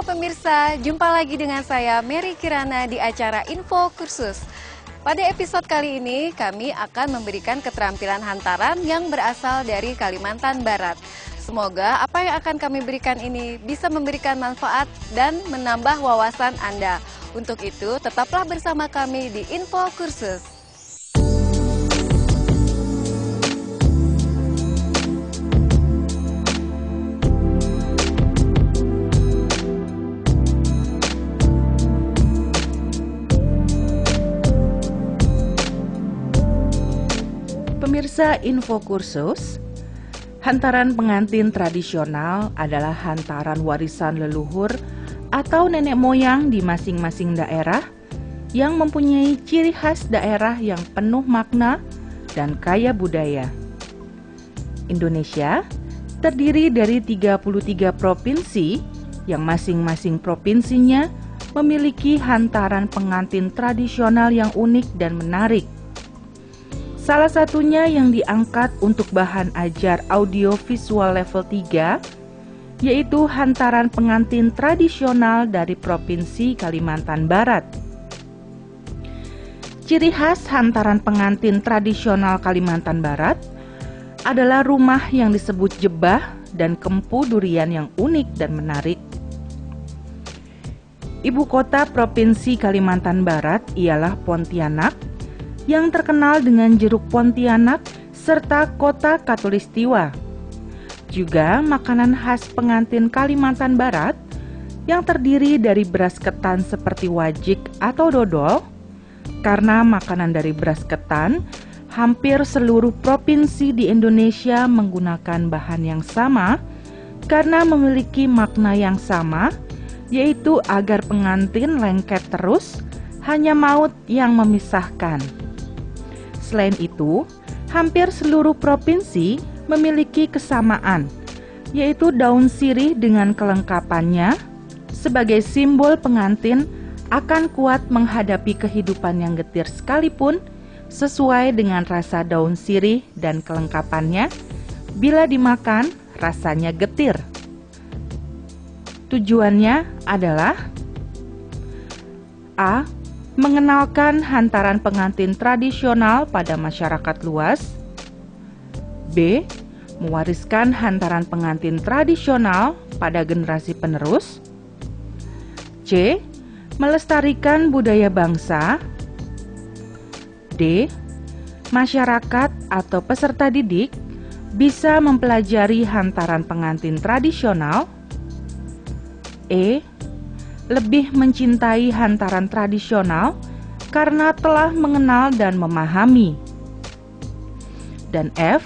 pemirsa, jumpa lagi dengan saya Mary Kirana di acara Info Kursus. Pada episode kali ini kami akan memberikan keterampilan hantaran yang berasal dari Kalimantan Barat. Semoga apa yang akan kami berikan ini bisa memberikan manfaat dan menambah wawasan Anda. Untuk itu, tetaplah bersama kami di Info Kursus. Pemirsa Info Kursus, hantaran pengantin tradisional adalah hantaran warisan leluhur atau nenek moyang di masing-masing daerah yang mempunyai ciri khas daerah yang penuh makna dan kaya budaya. Indonesia terdiri dari 33 provinsi yang masing-masing provinsinya memiliki hantaran pengantin tradisional yang unik dan menarik. Salah satunya yang diangkat untuk bahan ajar audio visual level 3, yaitu hantaran pengantin tradisional dari Provinsi Kalimantan Barat. Ciri khas hantaran pengantin tradisional Kalimantan Barat adalah rumah yang disebut jebah dan kempu durian yang unik dan menarik. Ibu kota Provinsi Kalimantan Barat ialah Pontianak, yang terkenal dengan jeruk Pontianak serta kota Katulistiwa. Juga makanan khas pengantin Kalimantan Barat yang terdiri dari beras ketan seperti wajik atau dodol. Karena makanan dari beras ketan, hampir seluruh provinsi di Indonesia menggunakan bahan yang sama karena memiliki makna yang sama, yaitu agar pengantin lengket terus, hanya maut yang memisahkan. Selain itu, hampir seluruh provinsi memiliki kesamaan, yaitu daun sirih dengan kelengkapannya sebagai simbol pengantin akan kuat menghadapi kehidupan yang getir sekalipun sesuai dengan rasa daun sirih dan kelengkapannya. Bila dimakan, rasanya getir. Tujuannya adalah A. Mengenalkan hantaran pengantin tradisional pada masyarakat luas. B. Mewariskan hantaran pengantin tradisional pada generasi penerus. C. Melestarikan budaya bangsa. D. Masyarakat atau peserta didik bisa mempelajari hantaran pengantin tradisional. E. Lebih mencintai hantaran tradisional karena telah mengenal dan memahami. Dan F.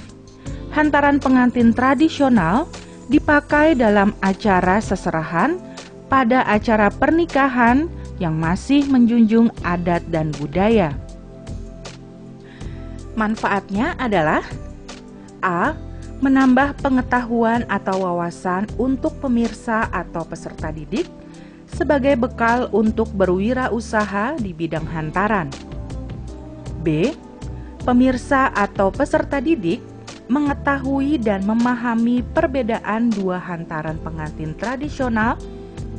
Hantaran pengantin tradisional dipakai dalam acara seserahan pada acara pernikahan yang masih menjunjung adat dan budaya. Manfaatnya adalah A. Menambah pengetahuan atau wawasan untuk pemirsa atau peserta didik sebagai bekal untuk berwirausaha di bidang hantaran. B. Pemirsa atau peserta didik mengetahui dan memahami perbedaan dua hantaran pengantin tradisional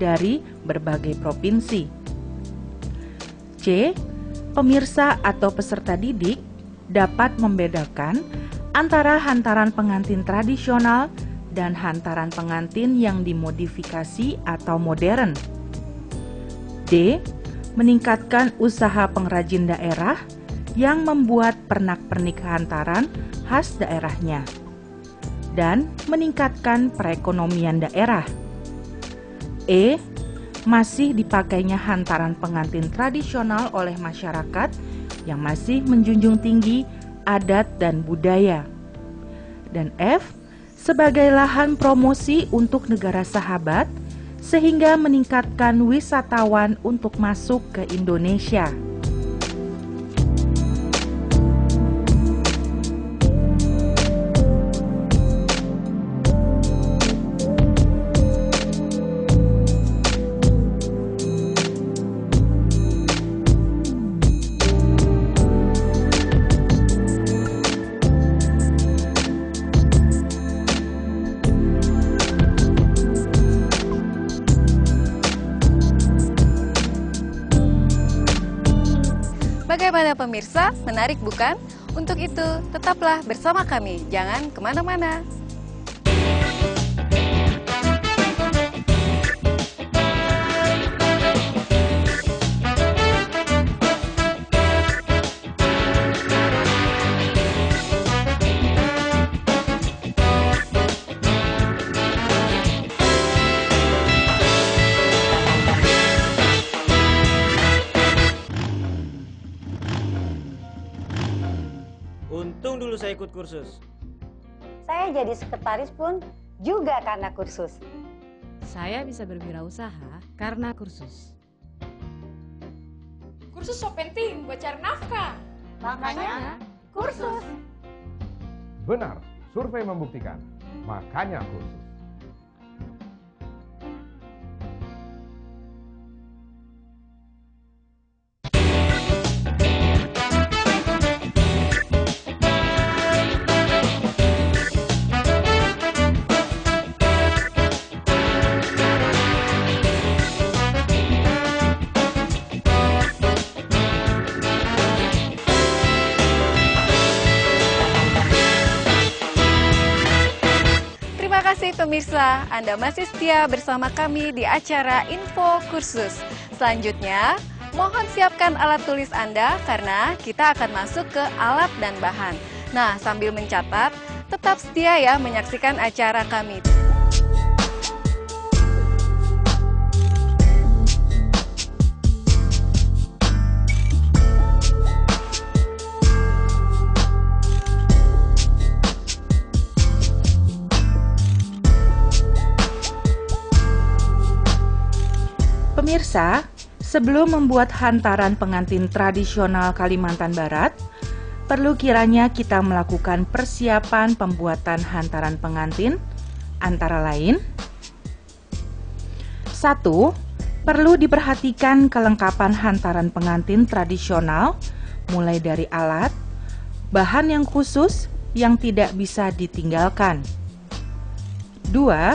dari berbagai provinsi. C. Pemirsa atau peserta didik dapat membedakan antara hantaran pengantin tradisional dan hantaran pengantin yang dimodifikasi atau modern. D. Meningkatkan usaha pengrajin daerah yang membuat pernak-pernik hantaran khas daerahnya dan meningkatkan perekonomian daerah. E. Masih dipakainya hantaran pengantin tradisional oleh masyarakat yang masih menjunjung tinggi adat dan budaya. Dan F. Sebagai lahan promosi untuk negara sahabat sehingga meningkatkan wisatawan untuk masuk ke Indonesia. Bagaimana pemirsa? Menarik bukan? Untuk itu, tetaplah bersama kami. Jangan kemana-mana. Untung dulu saya ikut kursus. Saya jadi sekretaris pun juga karena kursus. Saya bisa berwirausaha karena kursus. Kursus so penting buat cari nafkah. Makanya kursus. Benar, survei membuktikan. Makanya kursus. Terima kasih pemirsa, Anda masih setia bersama kami di acara Info Kursus. Selanjutnya, mohon siapkan alat tulis Anda karena kita akan masuk ke alat dan bahan. Nah, sambil mencatat, tetap setia ya menyaksikan acara kami. Pemirsa, sebelum membuat hantaran pengantin tradisional Kalimantan Barat, perlu kiranya kita melakukan persiapan pembuatan hantaran pengantin, antara lain 1. Perlu diperhatikan kelengkapan hantaran pengantin tradisional, mulai dari alat, bahan yang khusus yang tidak bisa ditinggalkan. 2.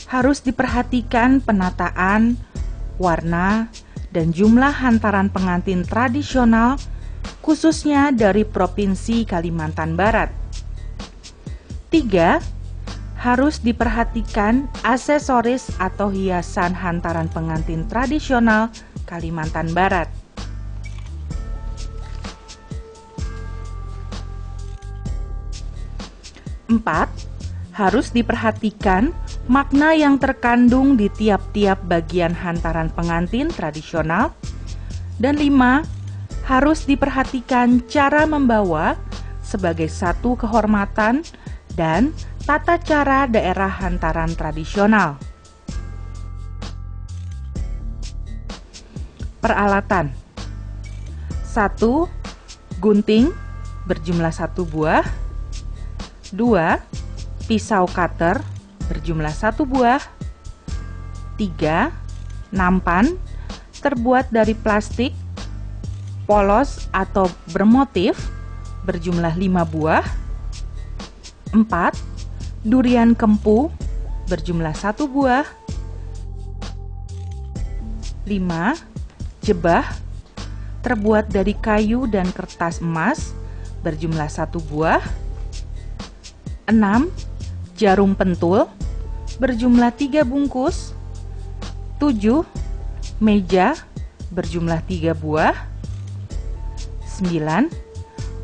Harus diperhatikan penataan, warna, dan jumlah hantaran pengantin tradisional khususnya dari Provinsi Kalimantan Barat. 3. Harus diperhatikan aksesoris atau hiasan hantaran pengantin tradisional Kalimantan Barat. 4. Harus diperhatikan makna yang terkandung di tiap-tiap bagian hantaran pengantin tradisional. Dan 5. Harus diperhatikan cara membawa sebagai satu kehormatan dan tata cara daerah hantaran tradisional. Peralatan: 1. Gunting berjumlah 1 buah. 2. Pisau cutter berjumlah 1 buah. 3. Nampan terbuat dari plastik polos atau bermotif berjumlah 5 buah. 4. Durian kempu berjumlah 1 buah. 5. Jebah terbuat dari kayu dan kertas emas berjumlah 1 buah. 6. Jarum pentul berjumlah 3 bungkus. 7. Meja berjumlah 3 buah. 9.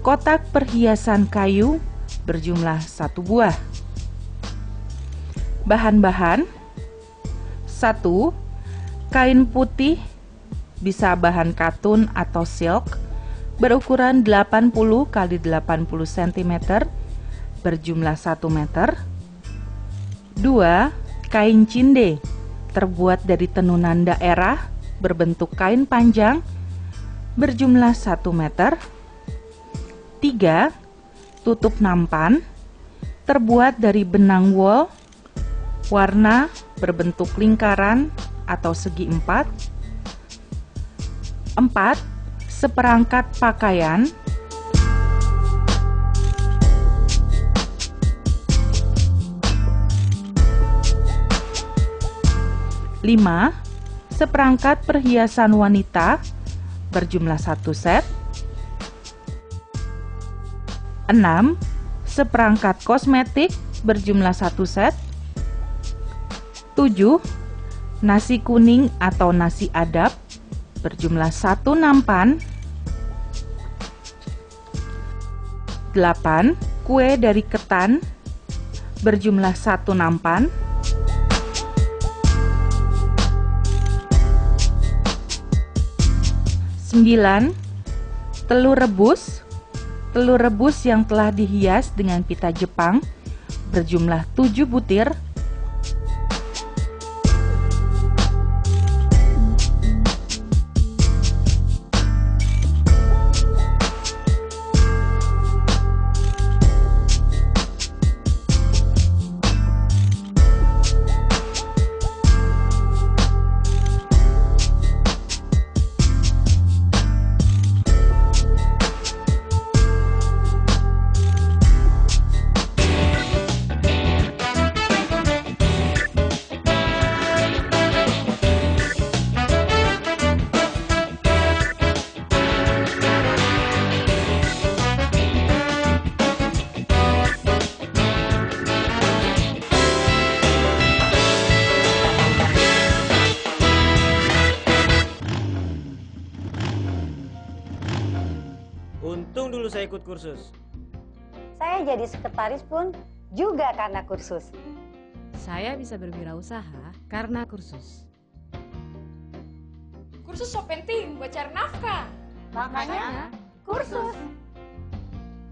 Kotak perhiasan kayu berjumlah 1 buah. Bahan-bahan: 1. Kain putih, bisa bahan katun atau silk, berukuran 80 x 80 cm berjumlah 1 meter. 2. Kain cinde, terbuat dari tenunan daerah berbentuk kain panjang berjumlah 1 meter. 3. Tutup nampan, terbuat dari benang wol, warna berbentuk lingkaran atau segi 4. 4. Seperangkat pakaian. 5. Seperangkat perhiasan wanita berjumlah 1 set. 6. Seperangkat kosmetik berjumlah 1 set. 7. Nasi kuning atau nasi adap berjumlah 1 nampan. 8. Kue dari ketan berjumlah 1 nampan. 9. Telur rebus. Telur rebus yang telah dihias dengan pita Jepang berjumlah 7 butir. Untung dulu saya ikut kursus. Saya jadi sekretaris pun juga karena kursus. Saya bisa berwirausaha karena kursus. Kursus so penting buat cari nafkah. Makanya kursus.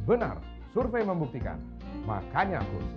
Benar, survei membuktikan. Makanya kursus.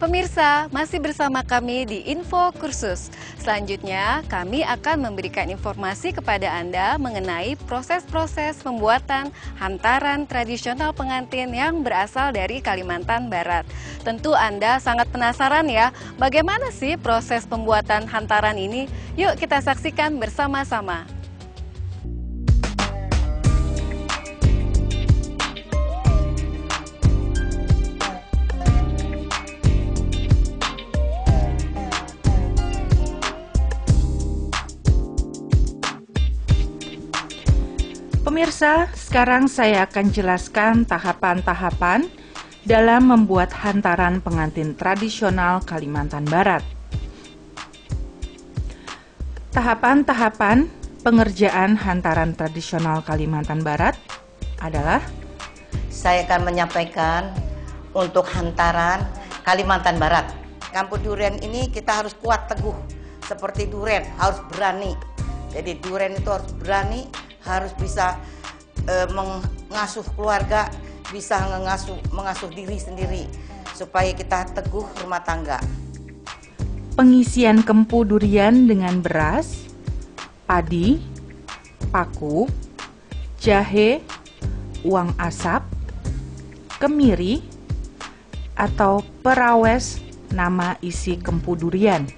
Pemirsa, masih bersama kami di Info Kursus. Selanjutnya, kami akan memberikan informasi kepada Anda mengenai proses-proses pembuatan hantaran tradisional pengantin yang berasal dari Kalimantan Barat. Tentu Anda sangat penasaran ya, bagaimana sih proses pembuatan hantaran ini? Yuk kita saksikan bersama-sama. Pemirsa, sekarang saya akan jelaskan tahapan-tahapan dalam membuat hantaran pengantin tradisional Kalimantan Barat. Tahapan-tahapan pengerjaan hantaran tradisional Kalimantan Barat adalah: saya akan menyampaikan untuk hantaran Kalimantan Barat. Kampung Duren ini kita harus kuat teguh, seperti duren, harus berani. Jadi duren itu harus berani, harus bisa mengasuh keluarga, bisa mengasuh diri sendiri, supaya kita teguh rumah tangga. Pengisian kempu durian dengan beras, padi, paku, jahe, uang asap, kemiri, atau perawes nama isi kempu durian.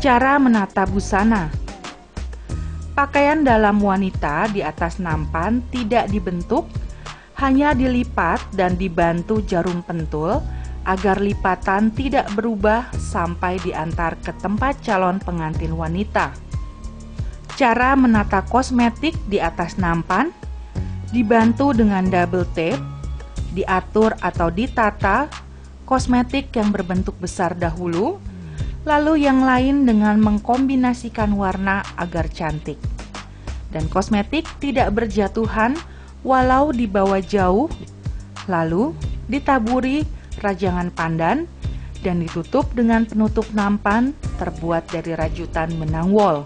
Cara menata busana. Pakaian dalam wanita di atas nampan tidak dibentuk, hanya dilipat dan dibantu jarum pentul agar lipatan tidak berubah sampai diantar ke tempat calon pengantin wanita. Cara menata kosmetik di atas nampan dibantu dengan double tape, diatur atau ditata kosmetik yang berbentuk besar dahulu, lalu yang lain dengan mengkombinasikan warna agar cantik. Dan kosmetik tidak berjatuhan walau dibawa jauh, lalu ditaburi rajangan pandan dan ditutup dengan penutup nampan terbuat dari rajutan benang wol.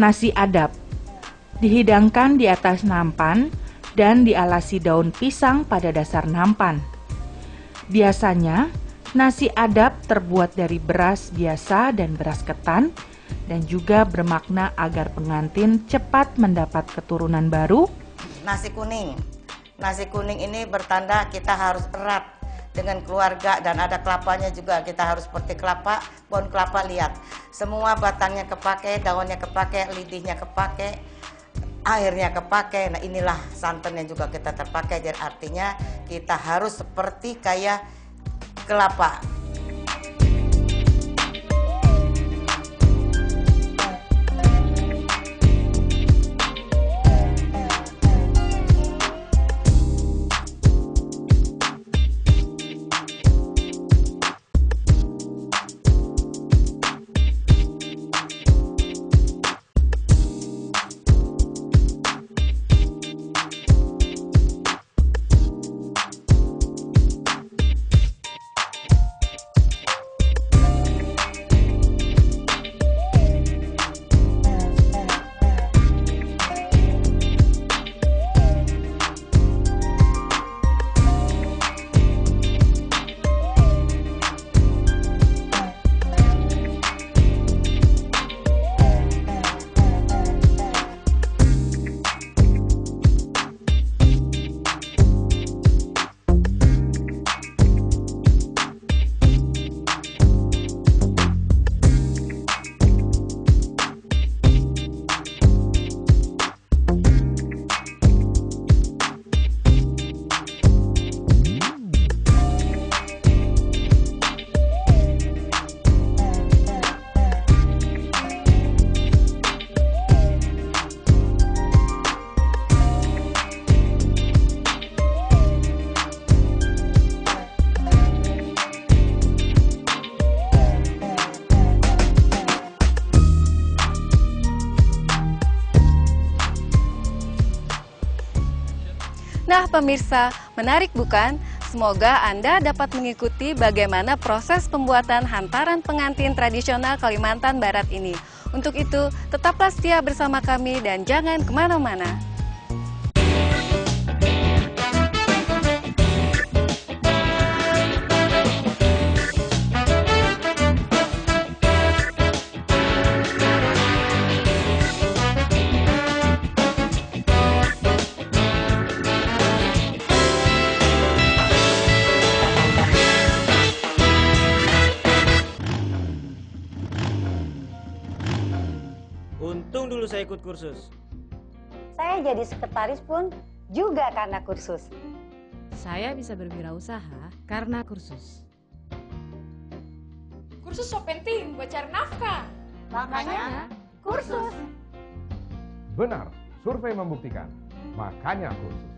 Nasi adap dihidangkan di atas nampan dan dialasi daun pisang pada dasar nampan. Biasanya, nasi adap terbuat dari beras biasa dan beras ketan dan juga bermakna agar pengantin cepat mendapat keturunan baru. Nasi kuning. Nasi kuning ini bertanda kita harus erat dengan keluarga dan ada kelapanya juga, kita harus seperti kelapa, pohon kelapa, lihat semua batangnya kepake, daunnya kepake, lidihnya kepake, airnya kepake. Nah inilah santannya juga kita terpakai, jadi artinya kita harus seperti kayak kelapa. Nah pemirsa, menarik bukan? Semoga Anda dapat mengikuti bagaimana proses pembuatan hantaran pengantin tradisional Kalimantan Barat ini. Untuk itu, tetaplah setia bersama kami dan jangan kemana-mana. Untung dulu saya ikut kursus. Saya jadi sekretaris pun juga karena kursus. Saya bisa berwirausaha karena kursus. Kursus so penting buat cari nafkah. Makanya kursus. Benar, survei membuktikan. Makanya kursus.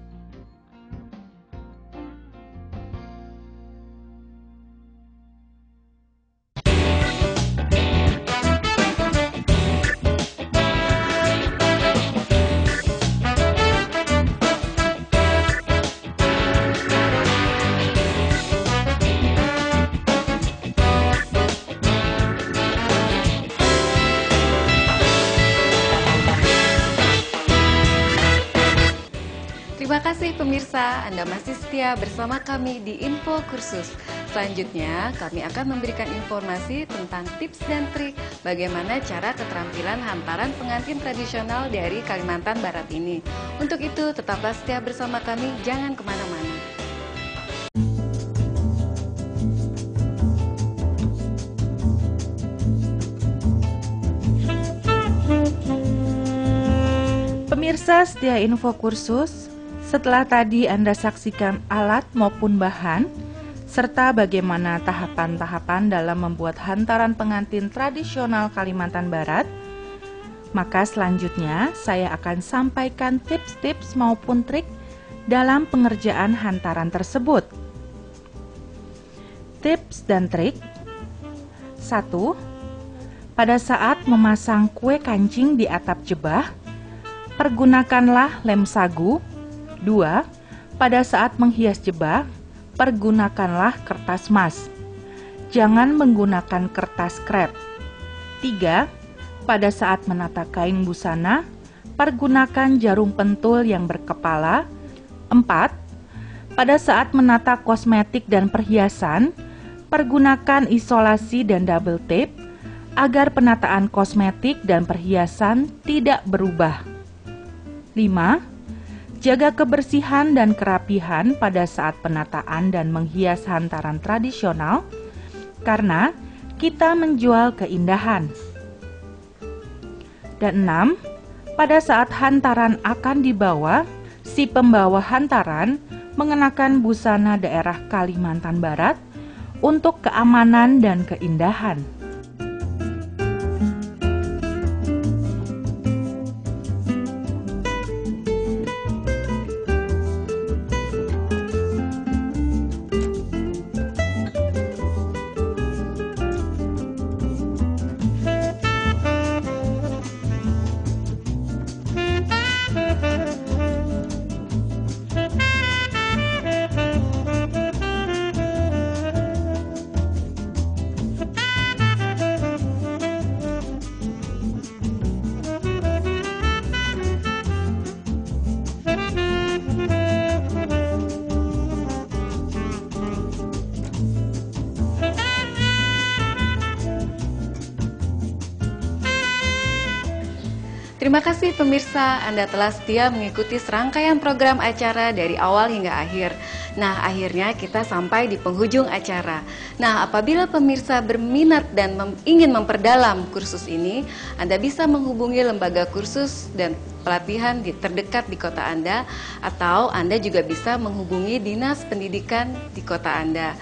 Terima kasih pemirsa, Anda masih setia bersama kami di Info Kursus. Selanjutnya, kami akan memberikan informasi tentang tips dan trik bagaimana cara keterampilan hantaran pengantin tradisional dari Kalimantan Barat ini. Untuk itu, tetaplah setia bersama kami, jangan kemana-mana. Pemirsa setia Info Kursus, setelah tadi Anda saksikan alat maupun bahan, serta bagaimana tahapan-tahapan dalam membuat hantaran pengantin tradisional Kalimantan Barat, Maka selanjutnya saya akan sampaikan tips-tips maupun trik dalam pengerjaan hantaran tersebut. Tips dan trik. 1. Pada saat memasang kue kancing di atap jebah, pergunakanlah lem sagu. 2. Pada saat menghias jebah, pergunakanlah kertas mas. Jangan menggunakan kertas krep. 3. Pada saat menata kain busana, pergunakan jarum pentul yang berkepala. 4. Pada saat menata kosmetik dan perhiasan, pergunakan isolasi dan double tape agar penataan kosmetik dan perhiasan tidak berubah. 5. Jaga kebersihan dan kerapihan pada saat penataan dan menghias hantaran tradisional, karena kita menjual keindahan. Dan 6. Pada saat hantaran akan dibawa, si pembawa hantaran mengenakan busana daerah Kalimantan Barat untuk keamanan dan keindahan. Terima kasih pemirsa, Anda telah setia mengikuti serangkaian program acara dari awal hingga akhir. Nah, akhirnya kita sampai di penghujung acara. Nah, apabila pemirsa berminat dan ingin memperdalam kursus ini, Anda bisa menghubungi lembaga kursus dan pelatihan terdekat di kota Anda, atau Anda juga bisa menghubungi Dinas Pendidikan di kota Anda.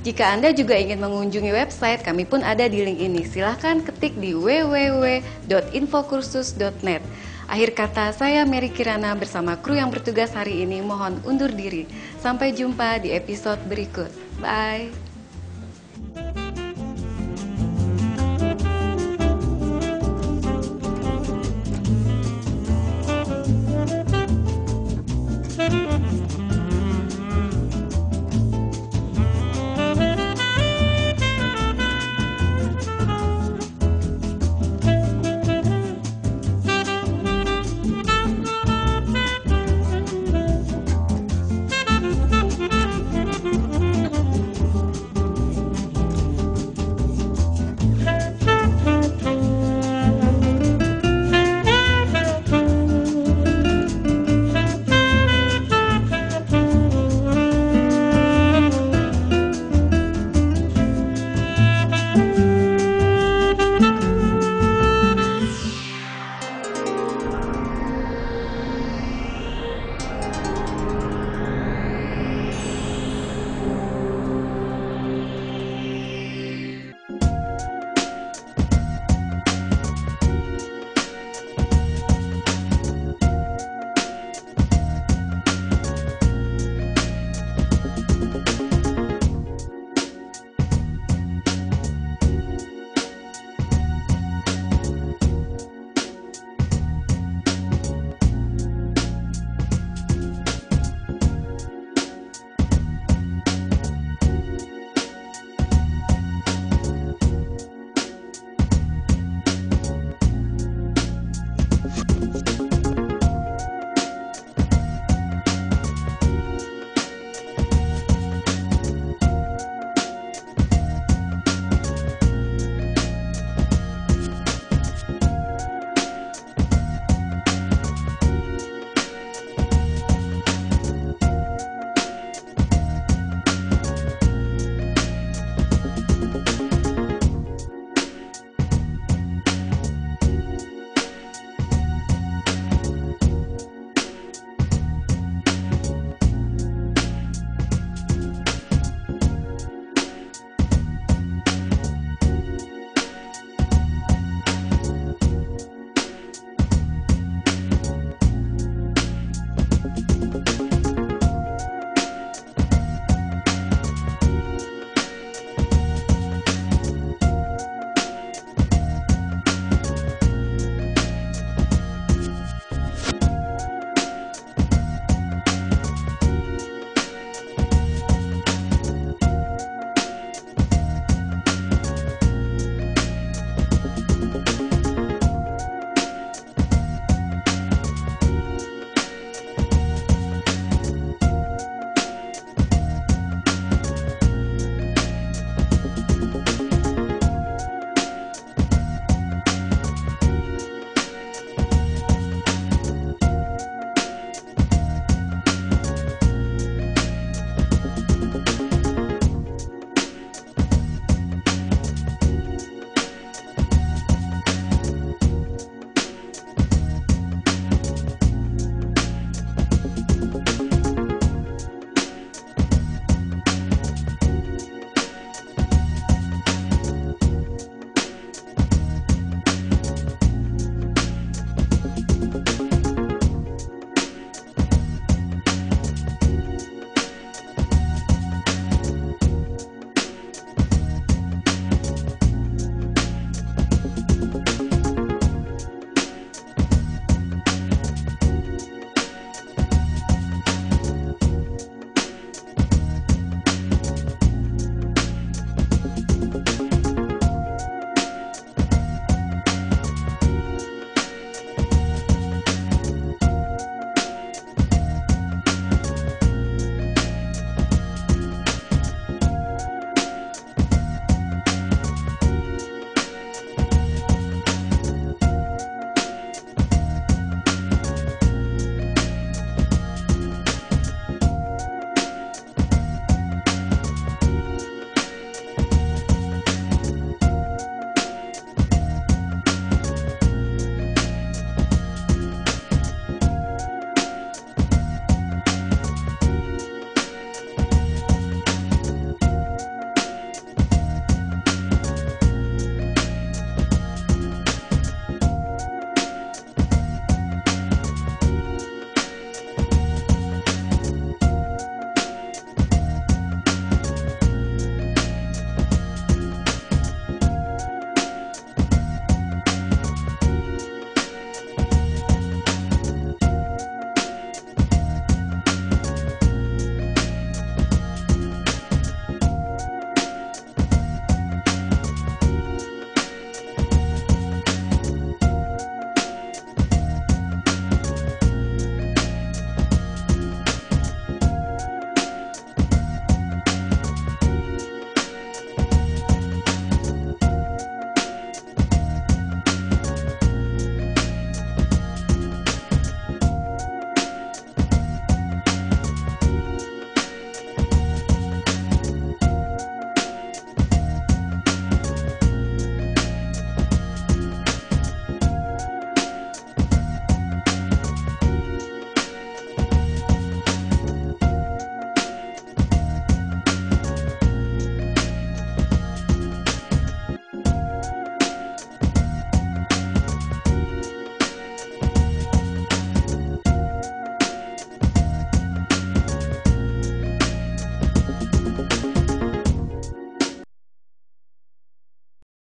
Jika Anda juga ingin mengunjungi website, kami pun ada di link ini. Silahkan ketik di www.infokursus.net. Akhir kata, saya Mary Kirana bersama kru yang bertugas hari ini mohon undur diri. Sampai jumpa di episode berikut. Bye!